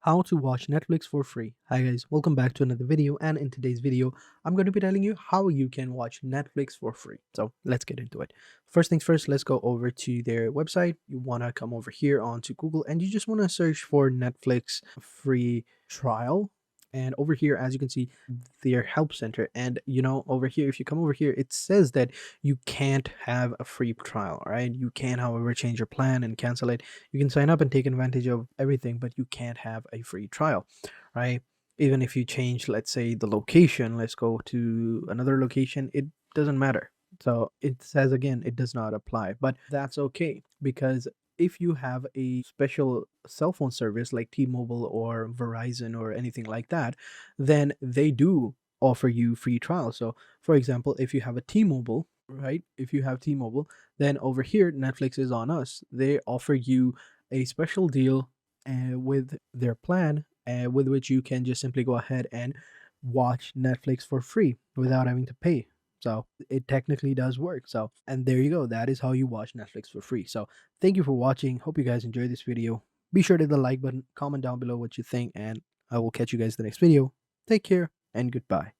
How to watch Netflix for free. Hi guys, welcome back to another video, and in today's video I'm going to be telling you how you can watch Netflix for free. So let's get into it. First things first, let's go over to their website. You want to come over here onto Google and you just want to search for Netflix free trial. And over here, as you can see, their help center, and over here, if you come over here, it says that you can't have a free trial. Right, you can however change your plan and cancel it. You can sign up and take advantage of everything, but you can't have a free trial, right? Even if you change, let's say, the location, let's go to another location, it doesn't matter. So it says again, it does not apply, but that's okay, because if you have a special cell phone service like T-Mobile or Verizon or anything like that, then they do offer you free trial. So for example, if you have a T-Mobile, right? If you have T-Mobile, then over here, Netflix is on us. They offer you a special deal with their plan, with which you can just simply go ahead and watch Netflix for free without having to pay. So it technically does work. So, and there you go. That is how you watch Netflix for free. So thank you for watching. Hope you guys enjoyed this video. Be sure to hit the like button, comment down below what you think, and I will catch you guys in the next video. Take care and goodbye.